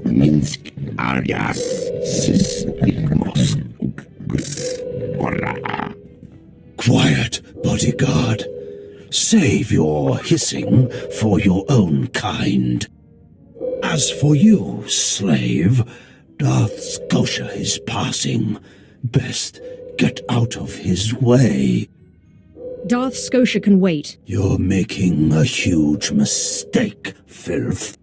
Minsk alias Quiet, bodyguard. Save your hissing for your own kind. As for you, slave, Darth Scotia is passing. Best get out of his way. Darth Scotia can wait. You're making a huge mistake, filth.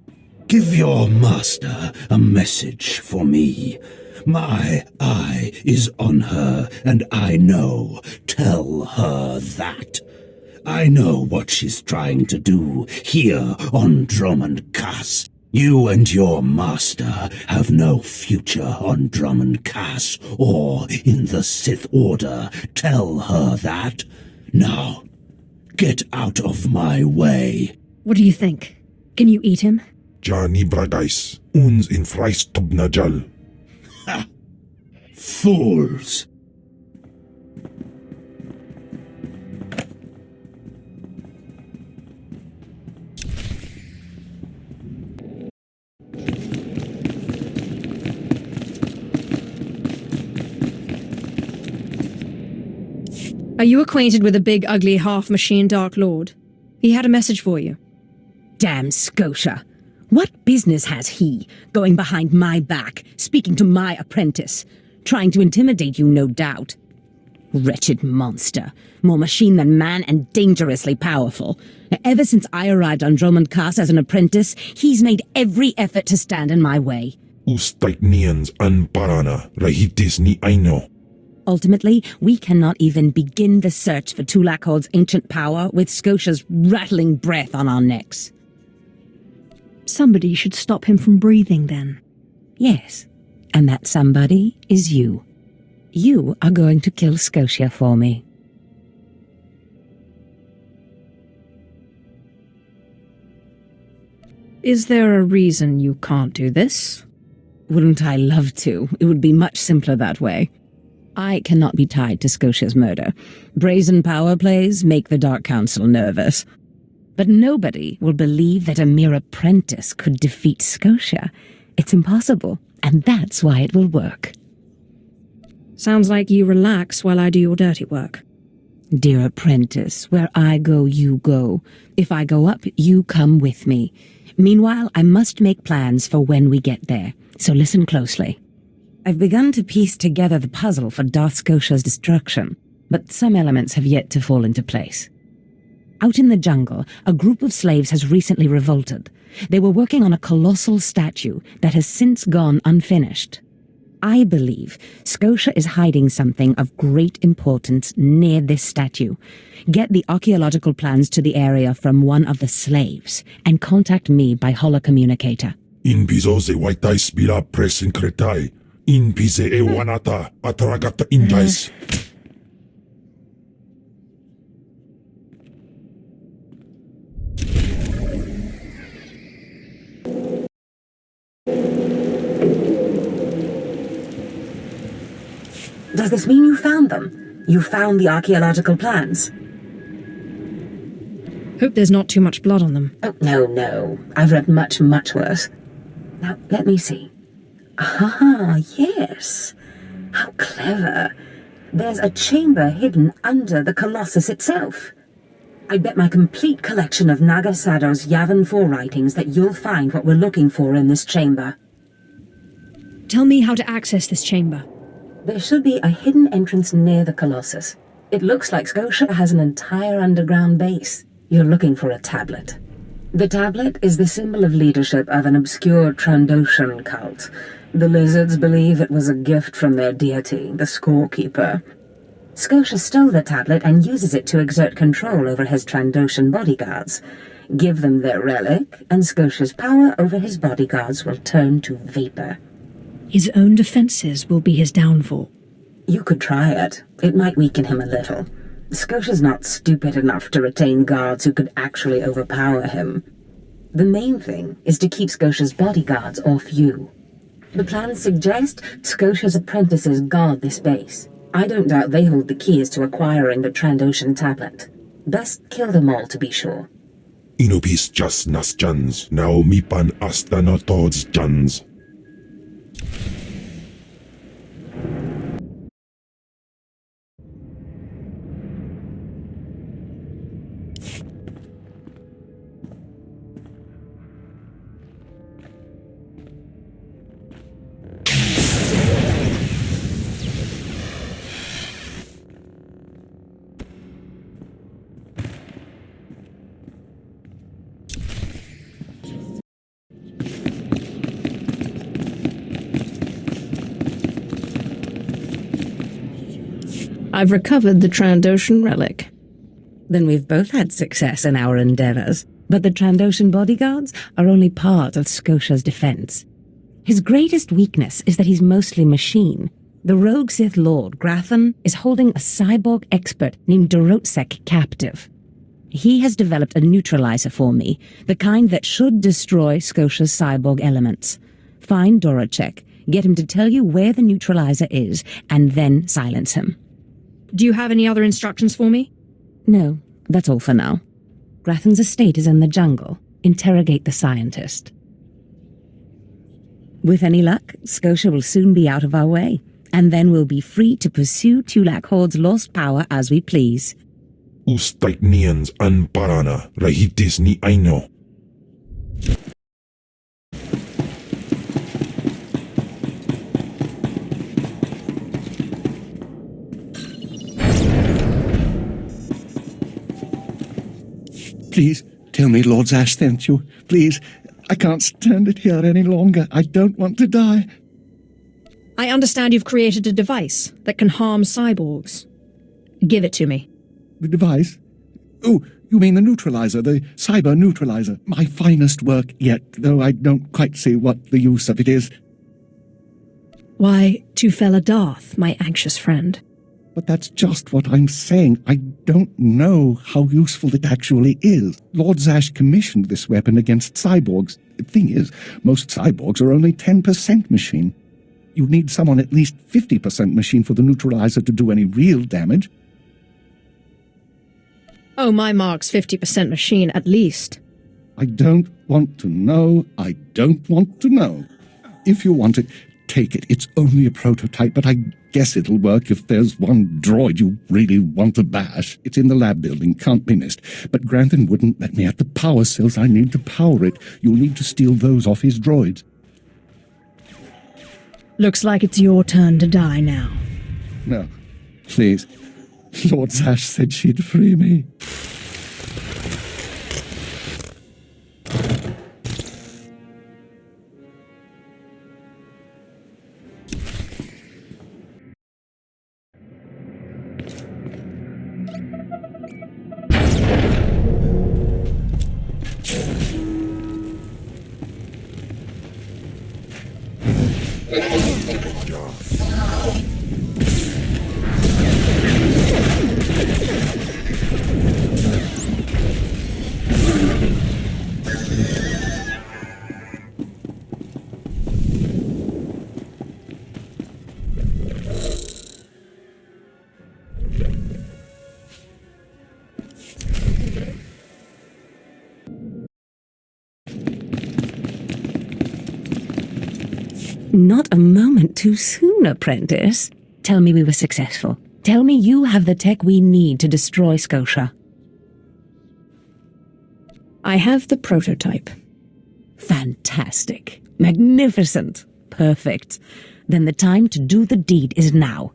Give your master a message for me. My eye is on her, and I know. Tell her that. I know what she's trying to do here on Dromund Kaas. You and your master have no future on Dromund Kaas or in the Sith Order. Tell her that. Now, get out of my way. What do you think? Can you eat him? Jani Bragais, uns in Freistobnajal. Ha! Fools! Are you acquainted with the big, ugly, half-machine Dark Lord? He had a message for you. Damn Scotia! What business has he, going behind my back, speaking to my apprentice? Trying to intimidate you, no doubt. Wretched monster. More machine than man and dangerously powerful. Ever since I arrived on Dromund Kaas as an apprentice, he's made every effort to stand in my way. Ustaitnians an parana, rahitis ni aino. Ultimately, we cannot even begin the search for Tulakhod's ancient power with Scotia's rattling breath on our necks. Somebody should stop him from breathing, then. Yes, and that somebody is you. You are going to kill Scotia for me. Is there a reason you can't do this? Wouldn't I love to? It would be much simpler that way. I cannot be tied to Scotia's murder. Brazen power plays make the Dark Council nervous. But nobody will believe that a mere apprentice could defeat Scotia. It's impossible, and that's why it will work. Sounds like you relax while I do your dirty work. Dear apprentice, where I go, you go. If I go up, you come with me. Meanwhile, I must make plans for when we get there, so listen closely. I've begun to piece together the puzzle for Darth Scotia's destruction, but some elements have yet to fall into place. Out in the jungle, a group of slaves has recently revolted. They were working on a colossal statue that has since gone unfinished. I believe Scotia is hiding something of great importance near this statue. Get the archaeological plans to the area from one of the slaves, and contact me by holocommunicator. In bizo ze waitai spila presinkretai. In bize e wanata atragata injais. Does this mean you found them? You found the archaeological plans? Hope there's not too much blood on them. Oh, no. I've read much, much worse. Now, let me see. Ah, yes. How clever. There's a chamber hidden under the Colossus itself. I bet my complete collection of Naga Sado's Yavin 4 writings that you'll find what we're looking for in this chamber. Tell me how to access this chamber. There should be a hidden entrance near the Colossus. It looks like Scotia has an entire underground base. You're looking for a tablet. The tablet is the symbol of leadership of an obscure Trandoshan cult. The lizards believe it was a gift from their deity, the Scorekeeper. Scotia stole the tablet and uses it to exert control over his Trandoshan bodyguards. Give them their relic, and Scotia's power over his bodyguards will turn to vapor. His own defenses will be his downfall. You could try it. It might weaken him a little. Scotia's not stupid enough to retain guards who could actually overpower him. The main thing is to keep Scotia's bodyguards off you. The plans suggest Scotia's apprentices guard this base. I don't doubt they hold the keys to acquiring the Trandoshan tablet. Best kill them all to be sure. Inubis just nas jans, now mipan astana tods jans. I've recovered the Trandoshan relic. Then we've both had success in our endeavors. But the Trandoshan bodyguards are only part of Scotia's defense. His greatest weakness is that he's mostly machine. The rogue Sith Lord, Grathan, is holding a cyborg expert named Dorotsek captive. He has developed a neutralizer for me, the kind that should destroy Scotia's cyborg elements. Find Dorotsek, get him to tell you where the neutralizer is, and then silence him. Do you have any other instructions for me? No, that's all for now. Grathan's estate is in the jungle. Interrogate the scientist. With any luck, Scotia will soon be out of our way, and then we'll be free to pursue Tulak Horde's lost power as we please. Ustait nians an parana, rahitis ni aino. Please, tell me Lord Zash sent you. Please, I can't stand it here any longer. I don't want to die. I understand you've created a device that can harm cyborgs. Give it to me. The device? Oh, you mean the neutralizer, the cyber neutralizer. My finest work yet, though I don't quite see what the use of it is. Why, to fella Darth, my anxious friend. But that's just what I'm saying. I don't know how useful it actually is. Lord Zash commissioned this weapon against cyborgs. The thing is, most cyborgs are only 10% machine. You need someone at least 50% machine for the neutralizer to do any real damage. Oh, my mark's 50% machine, at least. I don't want to know. I don't want to know. If you want it, take it. It's only a prototype, but I guess it'll work if there's one droid you really want to bash. It's in the lab building, can't be missed. But Grantham wouldn't let me at the power cells I need to power it. You'll need to steal those off his droids. Looks like it's your turn to die now. No, please. Lord Zash said she'd free me. Not a moment too soon, apprentice. Tell me we were successful. Tell me you have the tech we need to destroy Scotia. I have the prototype. Fantastic. Magnificent. Perfect. Then the time to do the deed is now.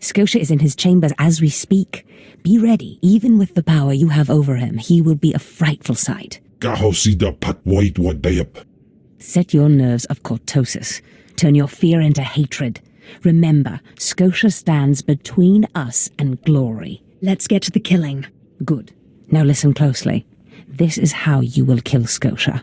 Scotia is in his chambers as we speak. Be ready. Even with the power you have over him, he will be a frightful sight. Kahosida patwait wadayap. Set your nerves of cortosis. Turn your fear into hatred. Remember, Scotia stands between us and glory. Let's get to the killing. Good. Now listen closely. This is how you will kill Scotia.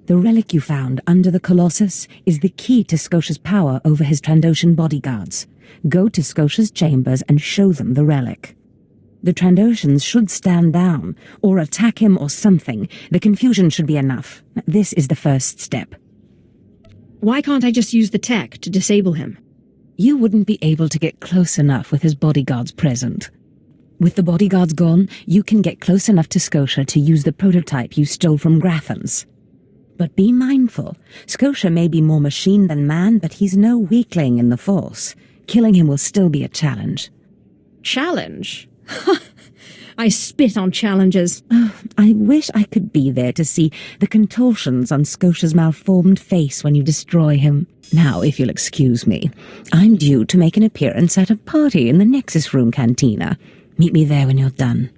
The relic you found under the Colossus is the key to Scotia's power over his Trandoshan bodyguards. Go to Scotia's chambers and show them the relic. The Trandoshans should stand down, or attack him or something. The confusion should be enough. This is the first step. Why can't I just use the tech to disable him? You wouldn't be able to get close enough with his bodyguards present. With the bodyguards gone, you can get close enough to Scotia to use the prototype you stole from Grathans. But be mindful. Scotia may be more machine than man, but he's no weakling in the Force. Killing him will still be a challenge. Challenge? I spit on challenges. Oh, I wish I could be there to see the contortions on Scotia's malformed face when you destroy him. Now, if you'll excuse me, I'm due to make an appearance at a party in the Nexus Room Cantina. Meet me there when you're done.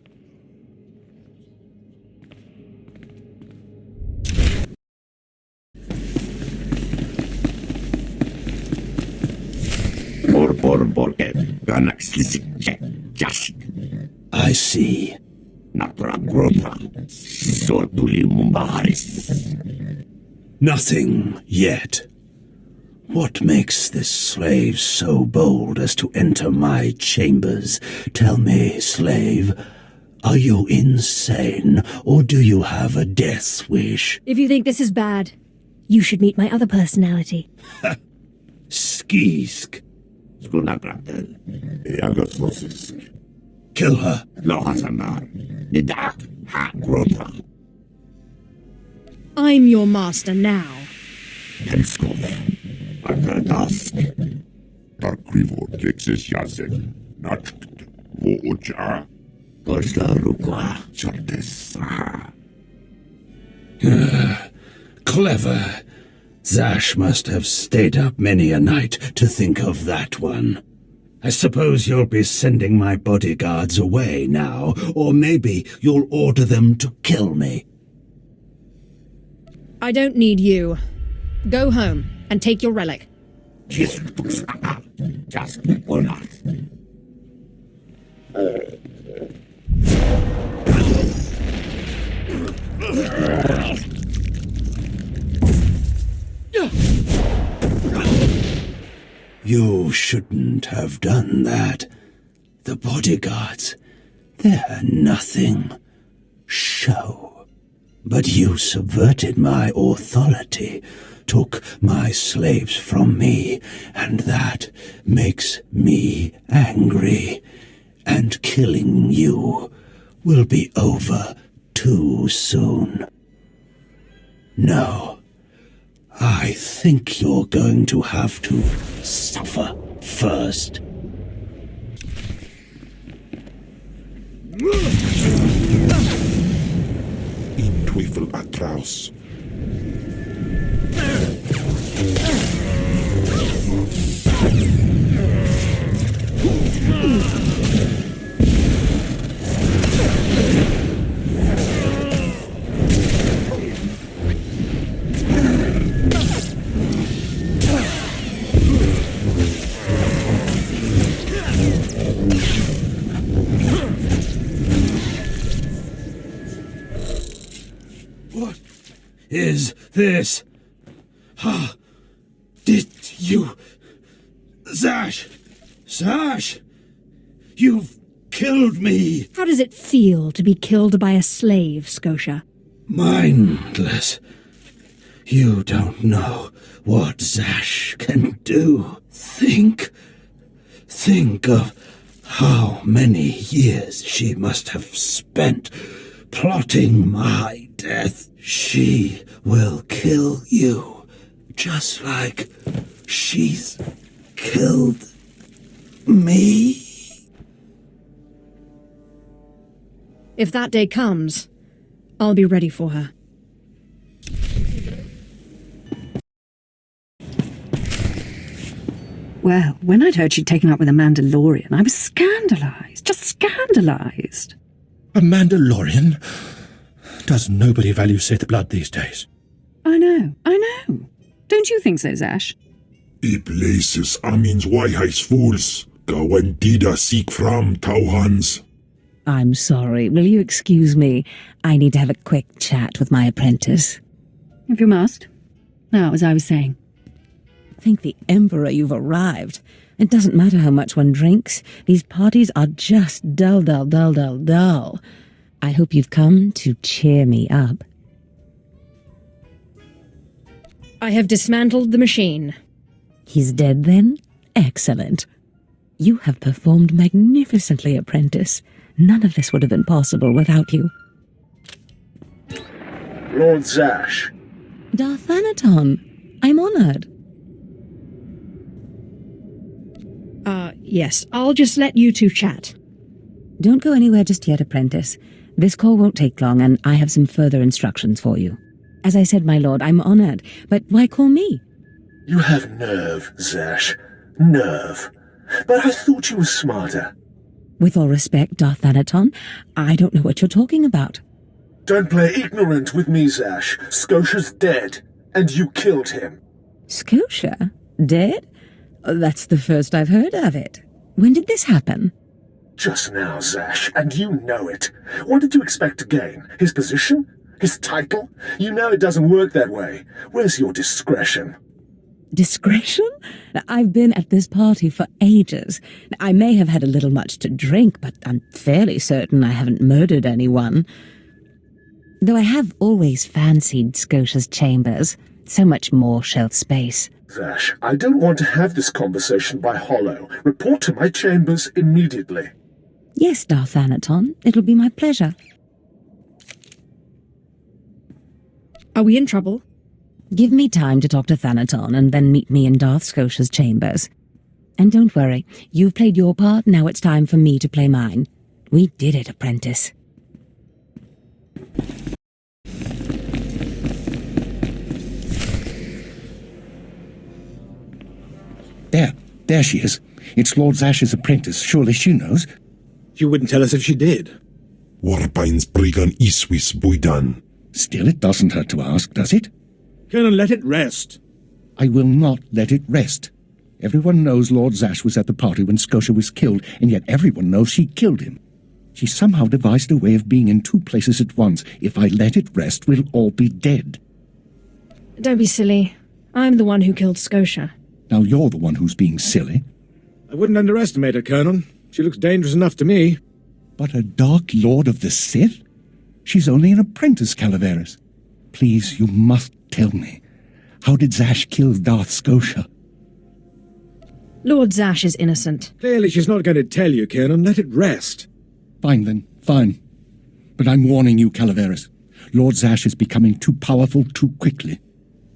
I see. Nothing yet. What makes this slave so bold as to enter my chambers? Tell me, slave, are you insane, or do you have a death wish? If you think this is bad, you should meet my other personality. Skisk. Kill her. I'm your master now. Clever. Zash must have stayed up many a night to think of that one. I suppose you'll be sending my bodyguards away now, or maybe you'll order them to kill me. I don't need you. Go home and take your relic. You shouldn't have done that. The bodyguards, they're nothing. Show. But you subverted my authority, took my slaves from me, and that makes me angry. And killing you will be over too soon. No. I think you're going to have to suffer first. In Teufel atraus. What is this? Ah, did you... Zash! You've killed me! How does it feel to be killed by a slave, Scotia? Mindless. You don't know what Zash can do. Think of how many years she must have spent plotting my death. She will kill you, just like she's killed me. If that day comes, I'll be ready for her. Well, when I'd heard she'd taken up with a Mandalorian, I was scandalised, just scandalised. A Mandalorian? Does nobody value Sith blood these days? I know. Don't you think so, Zash? I places amins wajhajs fools. Gawendida seek from Tauhans. I'm sorry. Will you excuse me? I need to have a quick chat with my apprentice. If you must. Now, as I was saying. Thank the Emperor you've arrived. It doesn't matter how much one drinks. These parties are just dull, dull, dull, dull, dull. I hope you've come to cheer me up. I have dismantled the machine. He's dead then? Excellent. You have performed magnificently, apprentice. None of this would have been possible without you. Lord Zash. Darth Thanaton, I'm honored. Yes, I'll just let you two chat. Don't go anywhere just yet, apprentice. This call won't take long, and I have some further instructions for you. As I said, my lord, I'm honored, but why call me? You have nerve, Zash. Nerve. But I thought you were smarter. With all respect, Darth Thanaton, I don't know what you're talking about. Don't play ignorant with me, Zash. Scotia's dead, and you killed him. Scotia? Dead? Oh, that's the first I've heard of it. When did this happen? Just now, Zash, and you know it. What did you expect to gain? His position? His title? You know it doesn't work that way. Where's your discretion? Discretion? I've been at this party for ages. I may have had a little much to drink, but I'm fairly certain I haven't murdered anyone. Though I have always fancied Scotia's chambers. So much more shelf space. Zash, I don't want to have this conversation by hollow. Report to my chambers immediately. Yes, Darth Thanaton. It'll be my pleasure. Are we in trouble? Give me time to talk to Thanaton and then meet me in Darth Scotia's chambers. And don't worry, you've played your part, now it's time for me to play mine. We did it, apprentice. There she is. It's Lord Zash's apprentice. Surely she knows. You wouldn't tell us if she did. Warpain's Brigan Iswis Buidan. Still, it doesn't hurt to ask, does it? Colonel, let it rest. I will not let it rest. Everyone knows Lord Zash was at the party when Scotia was killed, and yet everyone knows she killed him. She somehow devised a way of being in two places at once. If I let it rest, we'll all be dead. Don't be silly. I'm the one who killed Scotia. Now you're the one who's being silly. I wouldn't underestimate her, Colonel. She looks dangerous enough to me. But a Dark Lord of the Sith? She's only an apprentice, Calaveras. Please, you must tell me. How did Zash kill Darth Scotia? Lord Zash is innocent. Clearly she's not going to tell you, Colonel. Let it rest. Fine then, fine. But I'm warning you, Calaveras. Lord Zash is becoming too powerful too quickly.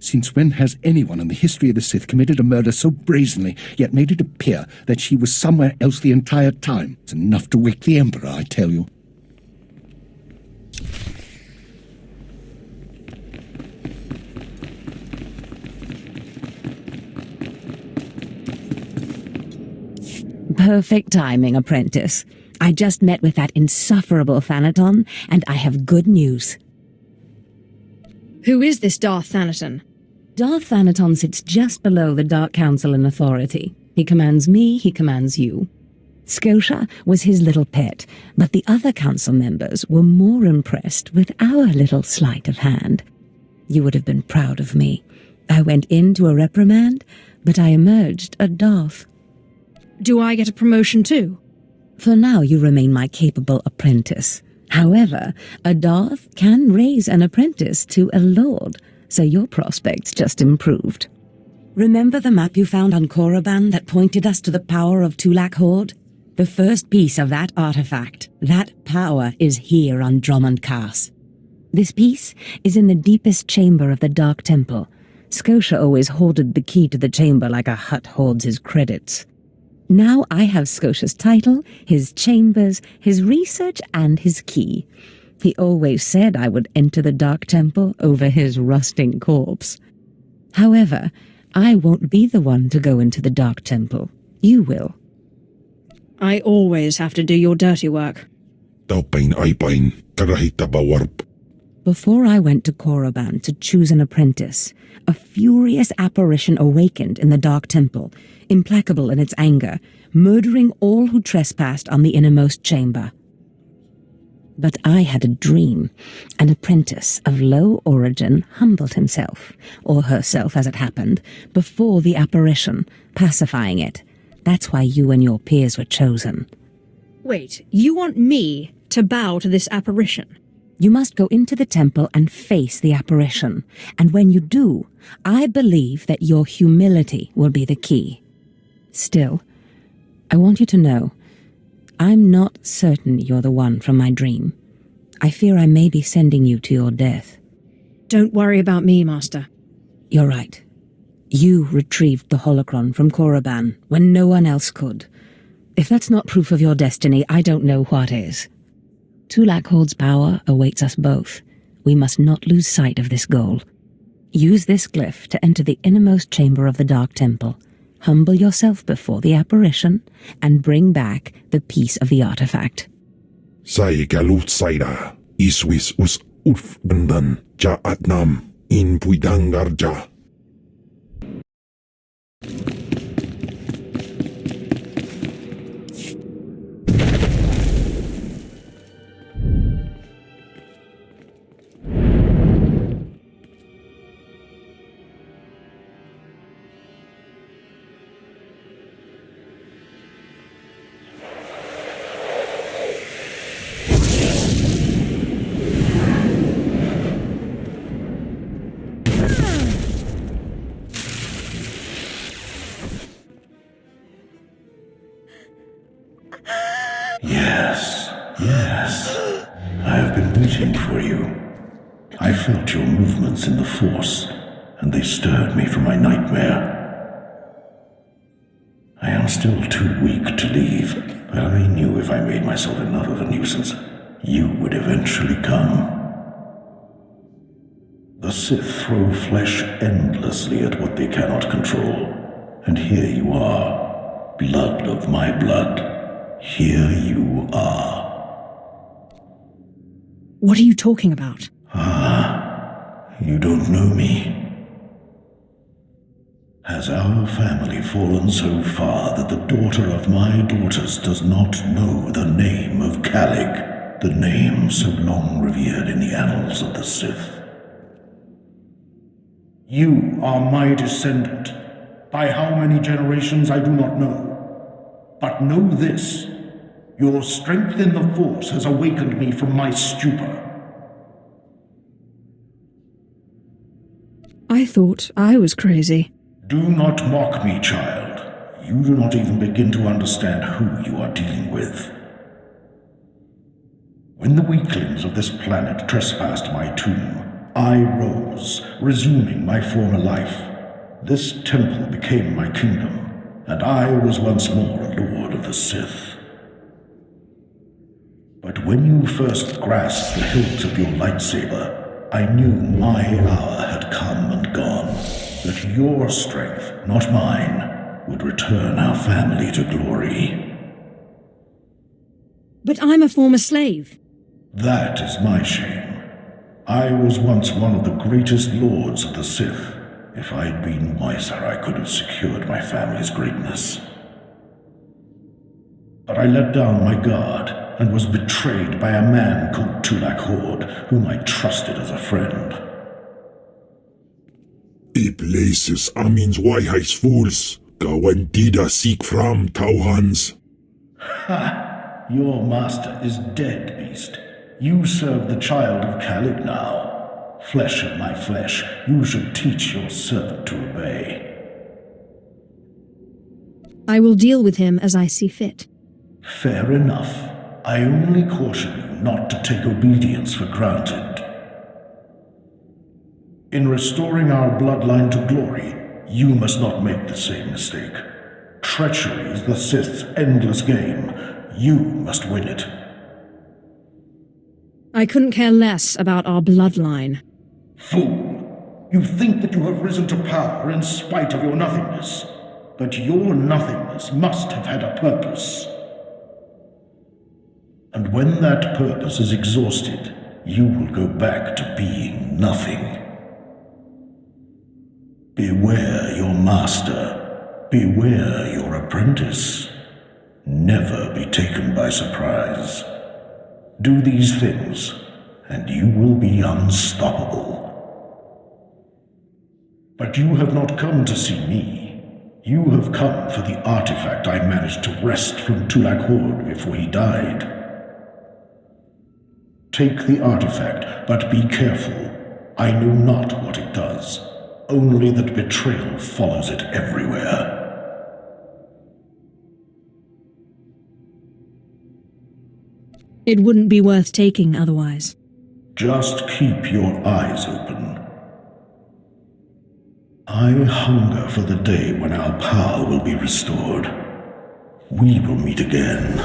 Since when has anyone in the history of the Sith committed a murder so brazenly, yet made it appear that she was somewhere else the entire time? It's enough to wake the Emperor, I tell you. Perfect timing, apprentice. I just met with that insufferable Thanaton, and I have good news. Who is this Darth Thanaton? Darth Thanaton sits just below the Dark Council in authority. He commands me, he commands you. Scotia was his little pet, but the other council members were more impressed with our little sleight of hand. You would have been proud of me. I went into a reprimand, but I emerged a Darth. Do I get a promotion too? For now, you remain my capable apprentice. However, a Darth can raise an apprentice to a lord, so your prospects just improved. Remember the map you found on Korriban that pointed us to the power of Tulak Horde? The first piece of that artifact, that power, is here on Dromund Kaas. This piece is in the deepest chamber of the Dark Temple. Scotia always hoarded the key to the chamber like a Hutt hoards his credits. Now I have Scotia's title, his chambers, his research, and his key. He always said I would enter the Dark Temple over his rusting corpse. However, I won't be the one to go into the Dark Temple. You will. I always have to do your dirty work. Taupain Aipain, Karahita Bawarp. Before I went to Korriban to choose an apprentice, a furious apparition awakened in the Dark Temple, implacable in its anger, murdering all who trespassed on the innermost chamber. But I had a dream. An apprentice of low origin humbled himself, or herself as it happened, before the apparition, pacifying it. That's why you and your peers were chosen. Wait, you want me to bow to this apparition? You must go into the temple and face the apparition. And when you do, I believe that your humility will be the key. Still, I want you to know, I'm not certain you're the one from my dream. I fear I may be sending you to your death. Don't worry about me, Master. You're right. You retrieved the holocron from Korriban when no one else could. If that's not proof of your destiny, I don't know what is. Tulak Horde's power awaits us both. We must not lose sight of this goal. Use this glyph to enter the innermost chamber of the Dark Temple. Humble yourself before the apparition, and bring back the piece of the artifact. Sai galut saira, iswis us ulf bendan, ja atnam, in puidangarja. Yes. I have been waiting for you. I felt your movements in the Force, and they stirred me from my nightmare. I am still too weak to leave, but I knew if I made myself enough of a nuisance, you would eventually come. The Sith throw flesh endlessly at what they cannot control, and here you are, blood of my blood. Here you are. What are you talking about? You don't know me. Has our family fallen so far that the daughter of my daughters does not know the name of Calig, the name so long revered in the annals of the Sith? You are my descendant. By how many generations I do not know. But know this, your strength in the Force has awakened me from my stupor. I thought I was crazy. Do not mock me, child. You do not even begin to understand who you are dealing with. When the weaklings of this planet trespassed my tomb, I rose, resuming my former life. This temple became my kingdom, and I was once more a lord of the Sith. But when you first grasped the hilt of your lightsaber, I knew my hour had come and gone, that your strength, not mine, would return our family to glory. But I'm a former slave. That is my shame. I was once one of the greatest lords of the Sith. If I'd been wiser, I could have secured my family's greatness. But I let down my guard and was betrayed by a man called Tulak Horde, whom I trusted as a friend. I places amins wajhajs fools, gawen dida seek from Tauhans. Ha! Your master is dead, beast. You serve the child of Calig now. Flesh of my flesh, you should teach your servant to obey. I will deal with him as I see fit. Fair enough. I only caution you not to take obedience for granted. In restoring our bloodline to glory, you must not make the same mistake. Treachery is the Sith's endless game. You must win it. I couldn't care less about our bloodline. Fool! You think that you have risen to power in spite of your nothingness. But your nothingness must have had a purpose. And when that purpose is exhausted, you will go back to being nothing. Beware your master. Beware your apprentice. Never be taken by surprise. Do these things, and you will be unstoppable. But you have not come to see me. You have come for the artifact I managed to wrest from Tulak Hord before he died. Take the artifact, but be careful. I know not what it does, only that betrayal follows it everywhere. It wouldn't be worth taking otherwise. Just keep your eyes open. I hunger for the day when our power will be restored. We will meet again.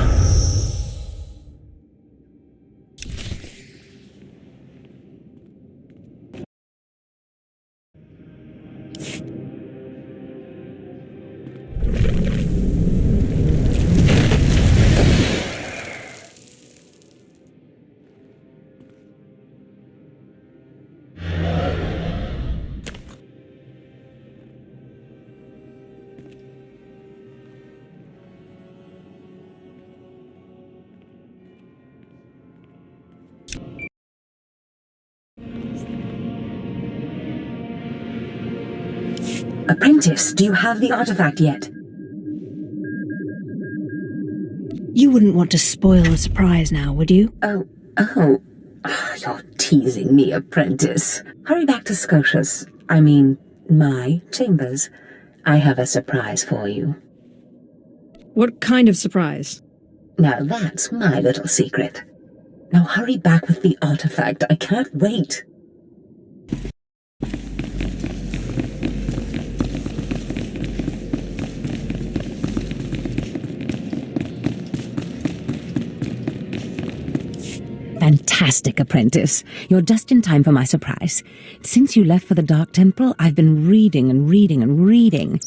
Apprentice, do you have the artifact yet? You wouldn't want to spoil the surprise now, would you? Oh. You're teasing me, Apprentice. Hurry back to Scotia's. My chambers. I have a surprise for you. What kind of surprise? Now that's my little secret. Now hurry back with the artifact. I can't wait. Fantastic, Apprentice. You're just in time for my surprise. Since you left for the Dark Temple, I've been reading and reading and reading.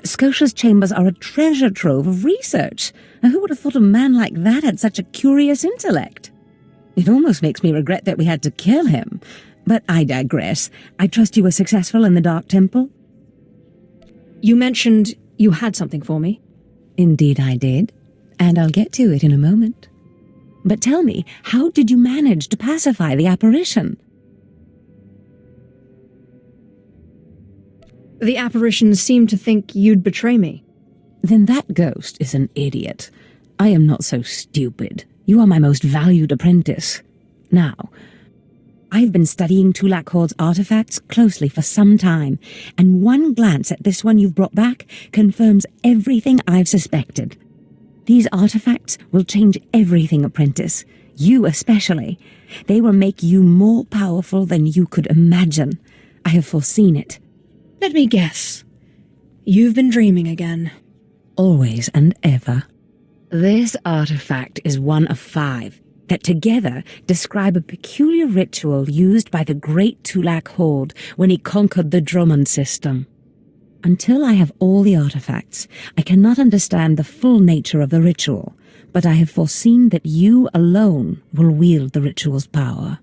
Scotia's chambers are a treasure trove of research. Now, who would have thought a man like that had such a curious intellect? It almost makes me regret that we had to kill him. But I digress. I trust you were successful in the Dark Temple? You mentioned you had something for me. Indeed I did. And I'll get to it in a moment. But tell me, how did you manage to pacify the apparition? The apparition seemed to think you'd betray me. Then that ghost is an idiot. I am not so stupid. You are my most valued apprentice. Now, I've been studying Tulak Hord's artifacts closely for some time, and one glance at this one you've brought back confirms everything I've suspected. These artifacts will change everything, Apprentice. You especially. They will make you more powerful than you could imagine. I have foreseen it. Let me guess. You've been dreaming again. Always and ever. This artifact is one of 5 that together describe a peculiar ritual used by the great Tulak Hord when he conquered the Dromund system. Until I have all the artifacts, I cannot understand the full nature of the ritual, but I have foreseen that you alone will wield the ritual's power.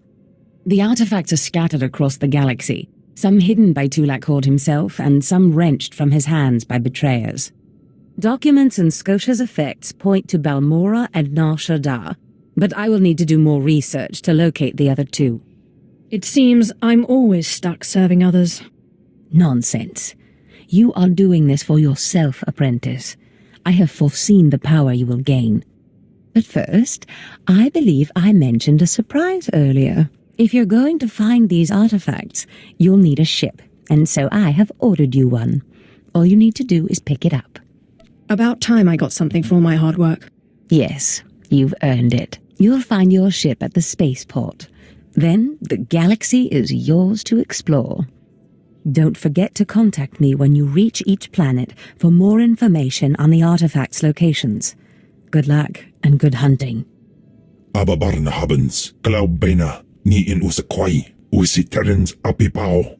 The artifacts are scattered across the galaxy, some hidden by Tulak Hord himself and some wrenched from his hands by betrayers. Documents and Scotia's effects point to Balmora and Nar Shaddaa, but I will need to do more research to locate the other 2. It seems I'm always stuck serving others. Nonsense. You are doing this for yourself, Apprentice. I have foreseen the power you will gain. But first, I believe I mentioned a surprise earlier. If you're going to find these artifacts, you'll need a ship, and so I have ordered you one. All you need to do is pick it up. About time I got something for all my hard work. Yes, you've earned it. You'll find your ship at the spaceport. Then the galaxy is yours to explore. Don't forget to contact me when you reach each planet for more information on the artifacts' locations. Good luck and good hunting. Ababarna habens, Glaubena, ni in usakwai, usiterens apipao.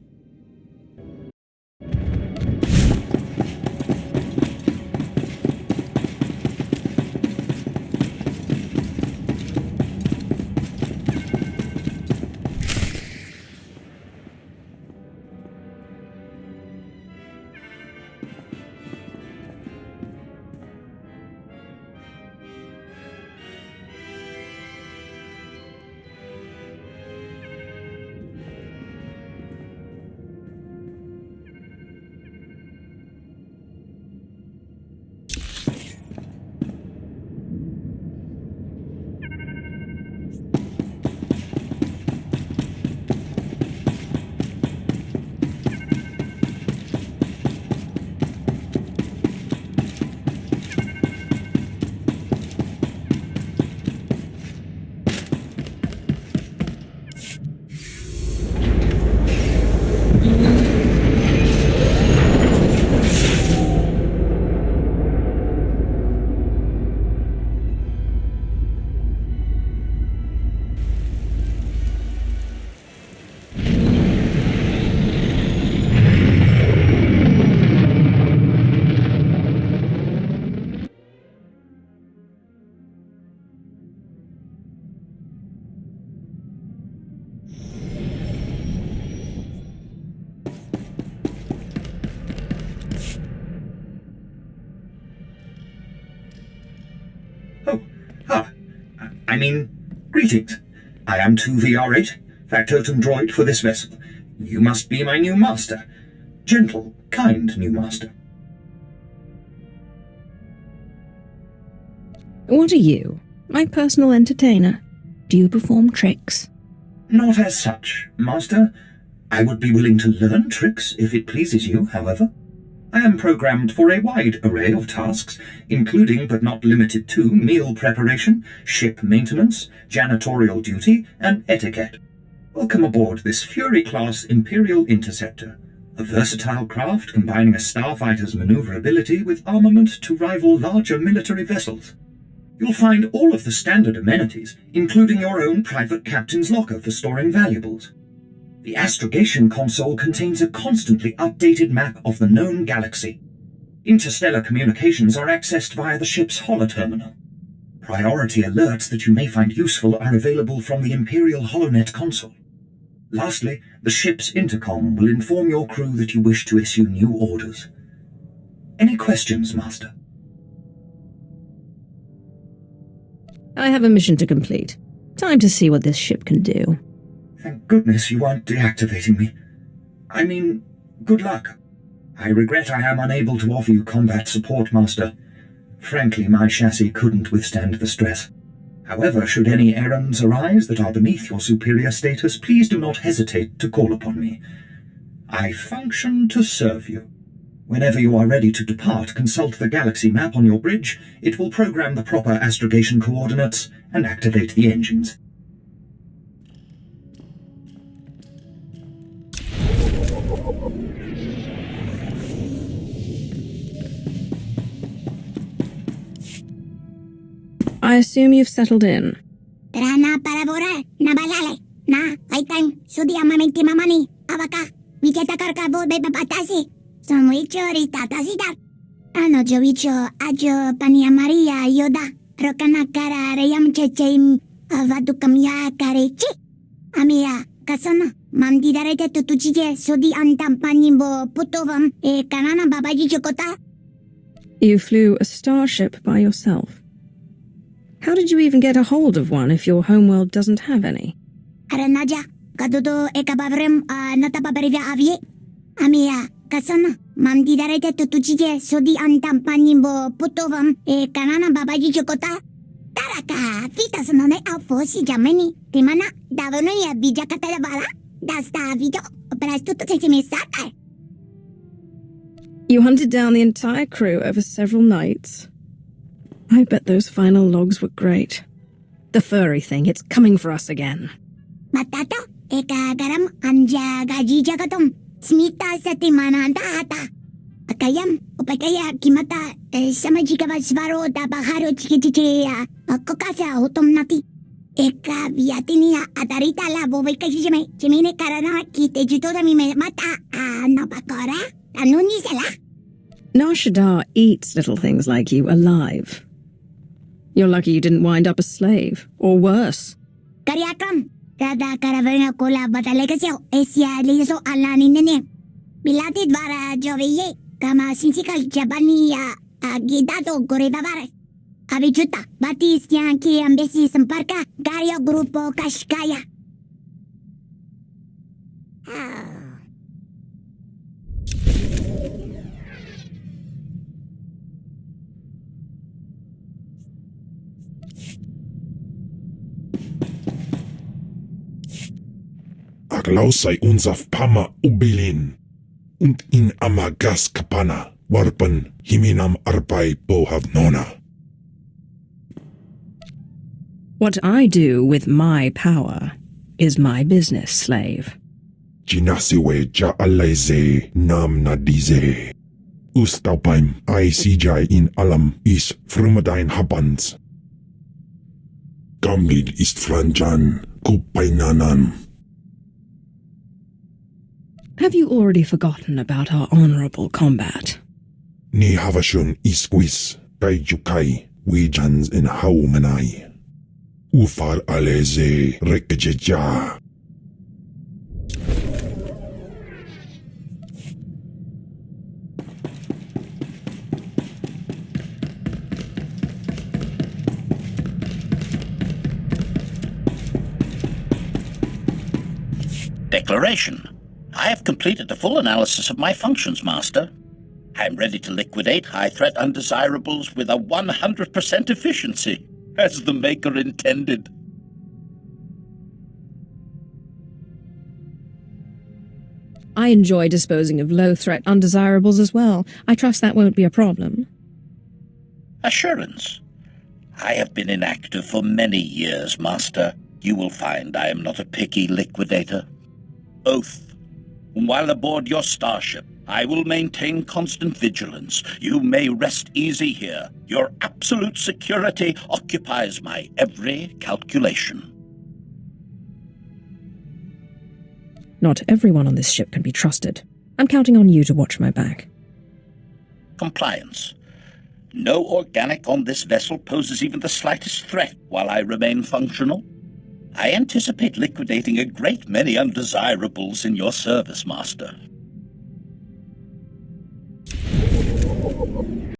Greetings. I am 2VR8, factotum droid for this vessel. You must be my new master. Gentle, kind new master. What are you? My personal entertainer? Do you perform tricks? Not as such, master. I would be willing to learn tricks if it pleases you, however. I am programmed for a wide array of tasks, including but not limited to meal preparation, ship maintenance, janitorial duty, and etiquette. Welcome aboard this Fury-class Imperial Interceptor, a versatile craft combining a starfighter's maneuverability with armament to rival larger military vessels. You'll find all of the standard amenities, including your own private captain's locker for storing valuables. The astrogation console contains a constantly updated map of the known galaxy. Interstellar communications are accessed via the ship's holoterminal. Priority alerts that you may find useful are available from the Imperial HoloNet console. Lastly, the ship's intercom will inform your crew that you wish to issue new orders. Any questions, Master? I have a mission to complete. Time to see what this ship can do. Thank goodness you aren't deactivating me. Good luck. I regret I am unable to offer you combat support, Master. Frankly, my chassis couldn't withstand the stress. However, should any errands arise that are beneath your superior status, please do not hesitate to call upon me. I function to serve you. Whenever you are ready to depart, consult the galaxy map on your bridge. It will program the proper astrogation coordinates and activate the engines. I assume you've settled in. Trana parabora, nabalale, na, aitan, sudia mamenti mamani, avaka, vicheta carcavo bebe patasi, somuicho ritatasitar. Ano jovicho, ajo pania Maria, yoda, rokana cara, reyam checheim, avadukamia karechi. Amia, kasona, mam didarete tutujije, sudi antam panimbo, putovam, kanana babaji chokota. You flew a starship by yourself. How did you even get a hold of one if your homeworld doesn't have any? Aranaja, kadudo ekabavrem natababarida avie. Amia, kasana, mam didarete tutujije, sudi antam panimbo, putovam, kanana babaji chokota. Taraka, fitas no ne alfosi jameni, timana, davano ya bijakata da bala, dasta video, prastuto sechimisata. You hunted down the entire crew over several nights. I bet those final logs were great. The furry thing, it's coming for us again. Matato, eka garam anja gaji jagatom, smita sa timana data. Akayam, upakaya kimata, samajika vasvaro da baharo chikichiya, kokasa hotom nati. Eka viatinia atarita la boveka jime, jimine karana kite jutoda mime mata, napakora, anunisela. Nar Shaddaa eats little things like you alive. You're lucky you didn't wind up a slave, or worse. Karyakam, kada karavana kola batalegasyo, esya liso alani nene. Bilati dvara joviye, kama sinsikal jabaniya, agidado gorevavare. Avichuta, batis ki ambesi samparka, garyo grupo kashkaya. Aglaw sei unser Pama ubilin. Und in amagas kapana, warpen himinam arbay bohavnona. What I do with my power is my business, slave. Jinasiwe ja alayze nam nadize. Ustaupaim ay sijay in alam is frumadein habans. Gamlid ist franjan kupainanan. Have you already forgotten about our honorable combat? Ni havashun isquis, kaijukai, wijans in haumanai. Ufar aleze rekejeja. Declaration. I have completed a full analysis of my functions, Master. I am ready to liquidate high-threat undesirables with a 100% efficiency, as the Maker intended. I enjoy disposing of low-threat undesirables as well. I trust that won't be a problem. Assurance. I have been inactive for many years, Master. You will find I am not a picky liquidator. Oath. While aboard your starship, I will maintain constant vigilance. You may rest easy here. Your absolute security occupies my every calculation. Not everyone on this ship can be trusted. I'm counting on you to watch my back. Compliance. No organic on this vessel poses even the slightest threat while I remain functional. I anticipate liquidating a great many undesirables in your service, Master.